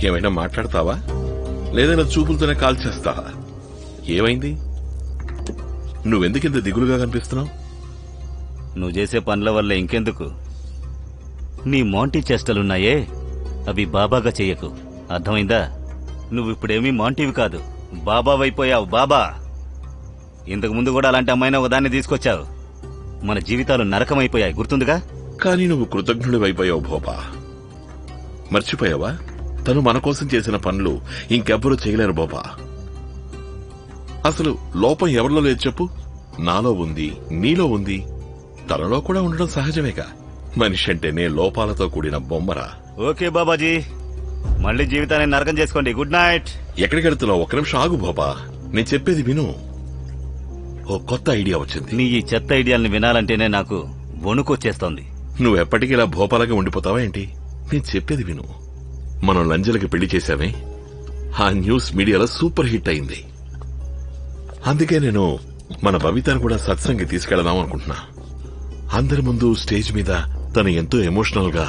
ఏమైనా మాట్లాడతావా లేదైనా చూపులతోనే కాల్ చేస్తావా? ఏమైంది? నువ్వెందుకింత దిగులుగా కనిపిస్తున్నావు? నువ్వు చేసే పనుల వల్ల ఇంకెందుకు. నీ మాంటీ చేష్టలున్నాయే అవి బాబాగా చెయ్యకు, అర్థమైందా? నువ్విప్పుడేమీ మాంటీవి కాదు, బాబావైపోయావు. బాబా, ఇంతకు ముందు కూడా అలాంటి అమ్మాయినా ఒకదాన్ని తీసుకొచ్చావు. మన జీవితాలు నరకమైపోయాయి, గుర్తుందిగా? కానీ నువ్వు కృతజ్ఞుడివైపోయావు భోపా. మర్చిపోయావా? తను మన కోసం చేసిన పనులు ఇంకెవ్వరూ చేయలేరు బాబా. అసలు లోపం ఎవరిలో లేదు చెప్పు? నాలో ఉంది, నీలో ఉంది, తనలో కూడా ఉండడం సహజమేగా. మనిషి అంటేనే లోపాలతో కూడిన బొమ్మరా. ఓకే బాబాజీ, మళ్ళీ జీవితాన్ని నరకం చేసుకోండి. Good night. ఎక్కడికి వెళ్తున్నావు? ఒక్క నిమిషం ఆగు బాబా, నేను చెప్పేది విను. ఓ కొత్త ఐడియా వచ్చింది. నీ ఈ చెత్త ఐడియాల్ని వినాలంటేనే నాకు వణుకొచ్చేస్తోంది. నువ్వెప్పటికీ ఇలా భోపాలగా ఉండిపోతావా ఏంటి? నేను చెప్పేది విను. మనం లంజలకి పెళ్లి చేశామే, ఆ న్యూస్ మీడియాలో సూపర్ హిట్ అయింది. అందుకే నేను మన బబితాను కూడా సత్సంగి తీసుకెళ్దాం అనుకుంటున్నా. అందరి ముందు స్టేజ్ మీద తను ఎంతో ఎమోషనల్ గా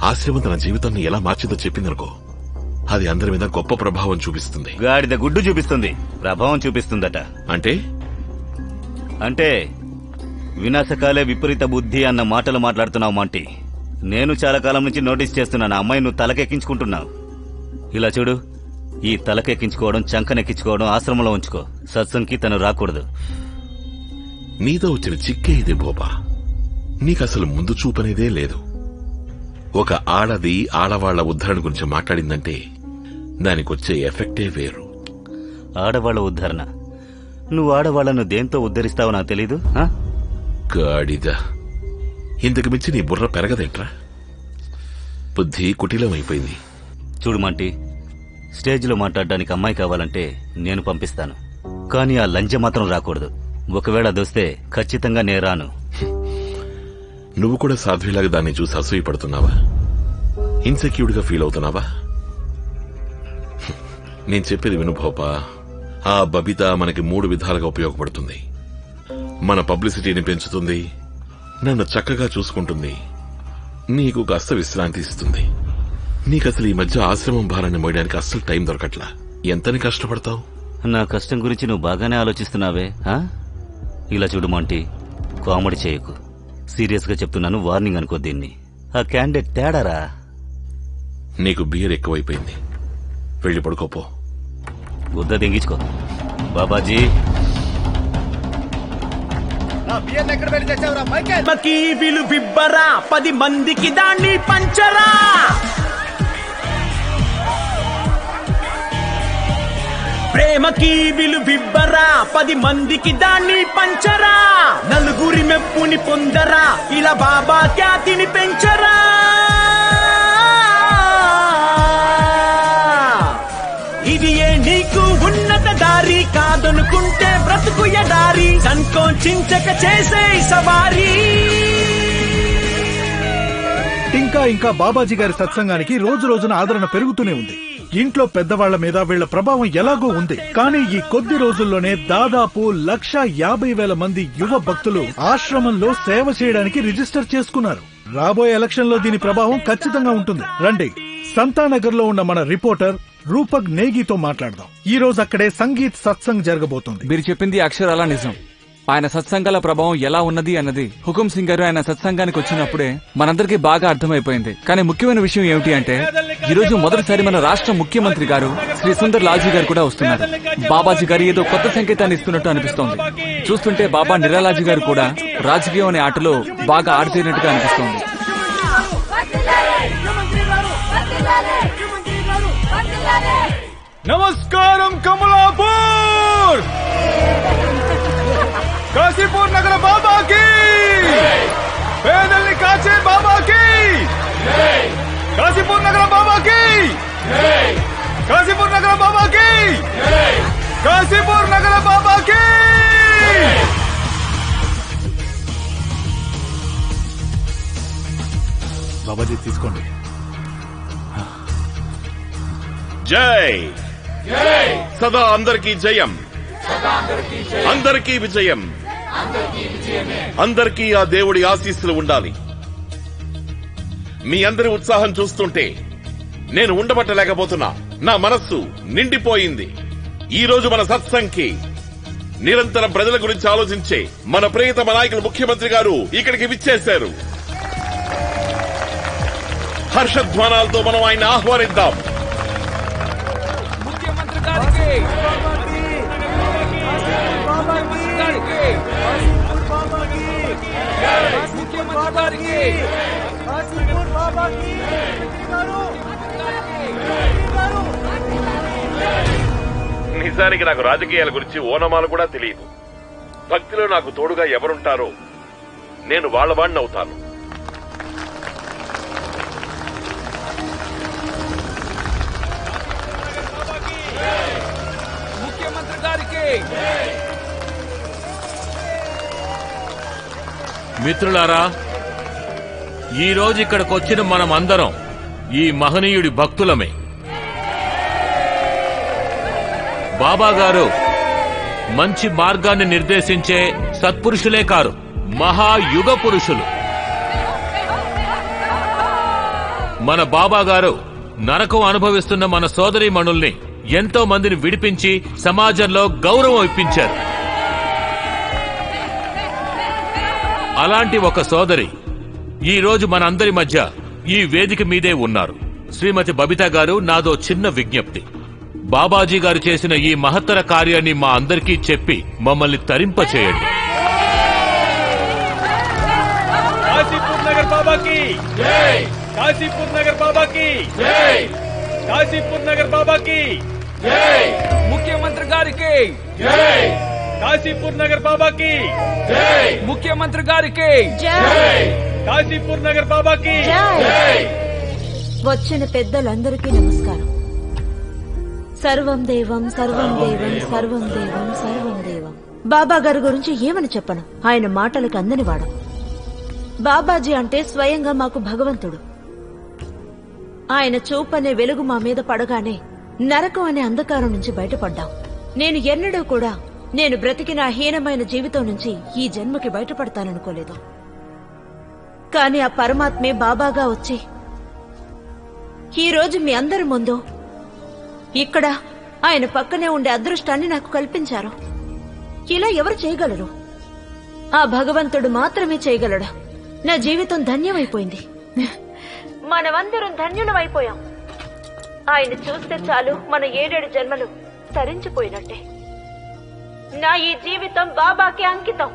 ఆశ్రమం తన జీవితాన్ని ఎలా మార్చిందో చెప్పిందనుకో, అది అందరి మీద గొప్ప ప్రభావం చూపిస్తుంది. గాడిద గుడ్డు చూపిస్తుంది, ప్రభావం చూపిస్తుందట. అంటే వినాశకాలే విపరీత బుద్ధి అన్న మాటలు మాట్లాడుతున్నావు మాంటీ. నేను చాలా కాలం నుంచి నోటీస్ చేస్తున్నాను, అమ్మాయి నువ్వు తలకెక్కించుకుంటున్నావు. ఇలా చూడు, ఈ తలకెక్కించుకోవడం, చంకనెక్కించుకోవడం ఆశ్రమంలో ఉంచుకో. సత్సంగ్కి తను రాకూడదు. నీతో వచ్చిన చిక్కే ఇది భోపా. నీకసలు ముందు చూపనేదే లేదు. ఒక ఆడది ఆడవాళ్ల ఉద్ధరణ గురించి మాట్లాడిందంటే దానికొచ్చే ఎఫెక్టే వేరు. ఆడవాళ్ల ఉద్ధరణ? నువ్వు ఆడవాళ్లను దేంతో ఉద్ధరిస్తావో నాకు తెలీదు. గాడిద, ఇంతకు మించి నీ బుర్ర పెరగదేంట్రా? బుద్ధి కుటిలమైపోయింది. చూడు మాంటీ, స్టేజ్లో మాట్లాడడానికి అమ్మాయి కావాలంటే నేను పంపిస్తాను, కానీ ఆ లంజ మాత్రం రాకూడదు. ఒకవేళ అదొస్తే ఖచ్చితంగా నేను రాను. నువ్వు కూడా సాధ్విలాగా దాన్ని చూసి అసూయపడుతున్నావా? ఇన్సెక్యూర్డ్ గా ఫీల్ అవుతున్నావా? నేను చెప్పేది విను భోపా. ఆ బబిత మనకి 3 విధాలుగా ఉపయోగపడుతుంది. మన పబ్లిసిటీని పెంచుతుంది, నన్ను చక్కగా చూసుకుంటుంది, నీకు కాస్త విశ్రాంతి ఇస్తుంది. నీకసలు ఈ మధ్య ఆశ్రమం భారాన్ని మోయడానికి అస్సలు టైం దొరకట్లా. ఎంతని కష్టపడతావు? నా కష్టం గురించి నువ్వు బాగానే ఆలోచిస్తున్నావే. ఇలా చూడు మాంటీ, కామెడీ చేయకు. సీరియస్ గా చెప్తున్నాను, వార్నింగ్ అనుకో దీన్ని. ఆ క్యాండిడేట్ తేడారా. నీకు బియర్ ఎక్కువైపోయింది, వెళ్ళి పడుకోపో. గుద్ద దింగించుకో. బాబాజీ, వీలు బిబ్బరా 10 మందికి దాన్ని పంచరా. ప్రేమకి విలు బిబ్బరా 10 మందికి దాన్ని పంచరా. నలుగురి మెప్పుని పొందరా, ఇలా బాబా ఖ్యాతిని పెంచరా. ఇది ఏ నీకు ఉన్నత దారి కాదనుకుంటే బ్రతుకు ఎడారి. సంకోచించక చేసే సవారీ. ఇంకా బాబాజీ గారి సత్సంగానికి రోజు రోజున ఆదరణ పెరుగుతూనే ఉంది. ఇంట్లో పెద్దవాళ్ల మీద వీళ్ల ప్రభావం ఎలాగో ఉంది. కానీ ఈ కొద్ది రోజుల్లోనే దాదాపు 1,50,000 మంది యువ భక్తులు ఆశ్రమంలో సేవ చేయడానికి రిజిస్టర్ చేసుకున్నారు. రాబోయే ఎలక్షన్ లో దీని ప్రభావం ఖచ్చితంగా ఉంటుంది. రండి, సంతానగర్ లో ఉన్న మన రిపోర్టర్ రూపక్ నేగితో మాట్లాడదాం. ఈ రోజు అక్కడే సంగీత్ సత్సంగ్ జరగబోతోంది. మీరు చెప్పింది అక్షరాలా నిజం. ఆయన సత్సంగాల ప్రభావం ఎలా ఉన్నది అన్నది హుకుం సింగ్ గారు ఆయన సత్సంగానికి వచ్చినప్పుడే మనందరికీ బాగా అర్థమైపోయింది. కానీ ముఖ్యమైన విషయం ఏమిటి అంటే, ఈ రోజు మొదటిసారి మన రాష్ట్ర ముఖ్యమంత్రి గారు శ్రీ సుందర్ లాల్జీ గారు కూడా వస్తున్నారు. బాబాజీ గారు ఏదో కొత్త సంకేతాన్ని ఇస్తున్నట్టు అనిపిస్తోంది. చూస్తుంటే బాబా నిరాలాజీ గారు కూడా రాజకీయం అనే ఆటలో బాగా ఆడితేరినట్టుగా అనిపిస్తోంది. నమస్కారం కమలాపూర్, కాశీపూర్ నగర బాబాకి, పేదల్ని కాచే బాబాకి, కాశీపూర్ నగర బాబాకి, కాశీపూర్ నగర బాబాకి, కాశీపూర్ నగర బాబాకి. బాబాజీ తీసుకోండి. జై సదా అందరికీ జయం, అందరికీ విజయం, అందరికీ ఆ దేవుడి ఆశీస్సులు ఉండాలి. మీ అందరి ఉత్సాహం చూస్తుంటే నేను ఉండబట్టలేకపోతున్నా. నా మనస్సు నిండిపోయింది. ఈ రోజు మన సత్సంగ్కి నిరంతరం ప్రజల గురించి ఆలోచించే మన ప్రియతమ నాయకులు ముఖ్యమంత్రి గారు ఇక్కడికి విచ్చేశారు. హర్షధ్వానాలతో మనం ఆయన ఆహ్వానిద్దాం. నిజానికి నాకు రాజకీయాల గురించి ఓనమాలు కూడా తెలియదు. భక్తిలో నాకు తోడుగా ఎవరుంటారో నేను వాళ్ళ వాడిని అవుతాను. ముఖ్యమంత్రి గారికి మిత్రులారా, ఈ రోజు ఇక్కడికి వచ్చిన మనం అందరం ఈ మహనీయుడి భక్తులమే. బాబా గారు మంచి మార్గాన్ని నిర్దేశించే సత్పురుషులే కారు, మహాయుగ పురుషులు. మన బాబా గారు నరకం అనుభవిస్తున్న మన సోదరీమణుల్ని ఎంతో మందిని విడిపించి సమాజంలో గౌరవం ఇప్పించారు. అలాంటి ఒక సోదరి ఈ రోజు మనందరి మధ్య ఈ వేదిక మీదే ఉన్నారు. శ్రీమతి బబిత గారు, నాదో చిన్న విజ్ఞప్తి. బాబాజీ గారు చేసిన ఈ మహత్తర కార్యాన్ని మా అందరికీ చెప్పి మమ్మల్ని తరింపచేయండి. కాశీపూర్ నగర్ బాబాకి జై, కాశీపూర్ నగర్ బాబాకి జై, కాశీపూర్ నగర్ బాబాకి జై, ముఖ్యమంత్రి గారికి జై, కాశీపూర్ నగర్ బాబాకి జై, ముఖ్యమంత్రి గారికి జై, కాశీపూర్ నగర్ బాబాకి జై. వచ్చిన పెద్దలందరికీ నమస్కారం. సర్వం దేవం సర్వం దేవం సర్వం దేవం సర్వం దేవం. బాబా గారి గురించి ఏమని చెప్పను, ఆయన మాటలకు అందనివాడు. బాబాజీ అంటే స్వయంగా మాకు భగవంతుడు. ఆయన చూపనే వెలుగు మా మీద పడగానే నరకం అనే అంధకారం నుంచి బయటపడ్డాం. నేను ఎన్నడూ కూడా నేను బ్రతికిన హీనమైన జీవితం నుంచి ఈ జన్మకి బయటపడతాననుకోలేదు. కాని ఆ పరమాత్మే బాబాగా వచ్చి ఈ రోజు మీ అందరి ముందు ఇక్కడ ఆయన పక్కనే ఉండే అదృష్టాన్ని నాకు కల్పించారు. ఇలా ఎవరు చేయగలరు? ఆ భగవంతుడు మాత్రమే చేయగలడు. నా జీవితం ధన్యమైపోయింది. మనమందరం ధన్యులమైపోయాం. ఆయన చూస్తే చాలు మన 7 జన్మలు తరించిపోయినట్టే. నా ఈ జీవితం బాబాకి అంకితం.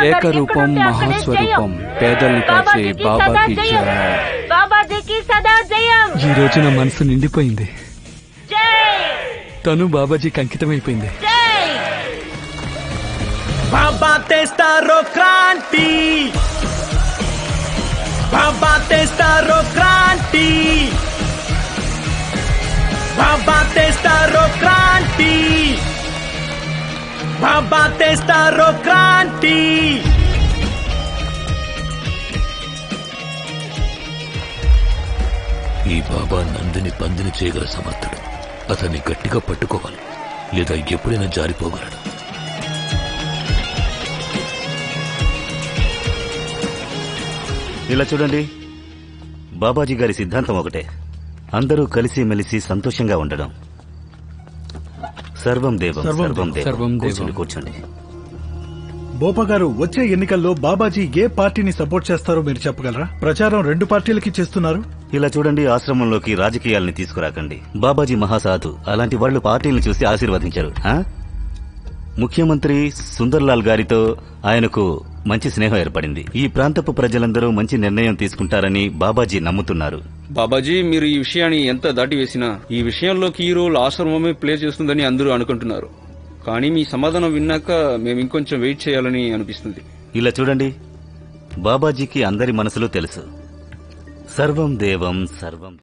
ఏకరూపం మహాస్వరూపం పేదల్ని కాచే బాబాకి జై. బాబాజీకి సదా జయం. ఈ రోజు నా మనసు నిండిపోయింది. జై తను బాబాజీకి అంకితమైపోయింది. జై. బాబా తెస్తారో క్రాంతి, బాబా తెస్తారో క్రాంతి, బాబా తెస్తారో క్రాంతి, బాబా తెస్తారో క్రాంతి. ఈ బాబా నందిని పందిని చేయగల సమర్థుడు. అతన్ని గట్టిగా పట్టుకోవాలి, లేదా ఎప్పుడైనా జారిపోగలడు. ఇలా చూడండి, బాబాజీ గారి సిద్ధాంతం ఒకటే, అందరూ కలిసిమెలిసి సంతోషంగా ఉండడం. సర్వం దేవం సర్వం దేవం. కూర్చోండి కూర్చోండి. బోప గారు, వచ్చే ఎన్నికల్లో బాబాజీ ఏ పార్టీని సపోర్ట్ చేస్తారో మీరు చెప్పగలరా? ప్రచారం 2 పార్టీలకి చేస్తున్నారు. ఇలా చూడండి, ఆశ్రమంలోకి రాజకీయాల్ని తీసుకురాకండి. బాబాజీ మహాసాధు, అలాంటి వాళ్ళు పార్టీలను చూసి ఆశీర్వదించారు. ముఖ్యమంత్రి సుందర్లాల్ గారితో ఆయనకు మంచి స్నేహం ఏర్పడింది. ఈ ప్రాంతపు ప్రజలందరూ మంచి నిర్ణయం తీసుకుంటారని బాబాజీ నమ్ముతున్నారు. బాబాజీ, మీరు ఈ విషయాన్ని ఎంత దాటివేసినా ఈ విషయంలో కీ రోల్ ఆశ్రమమే ప్లే చేస్తుందని అందరూ అనుకుంటున్నారు. కానీ మీ సమాధానం విన్నాక మేము ఇంకొంచెం వెయిట్ చేయాలని అనిపిస్తుంది. ఇలా చూడండి, బాబాజీకి అందరి మనసులో తెలుసు. సర్వం దేవం సర్వం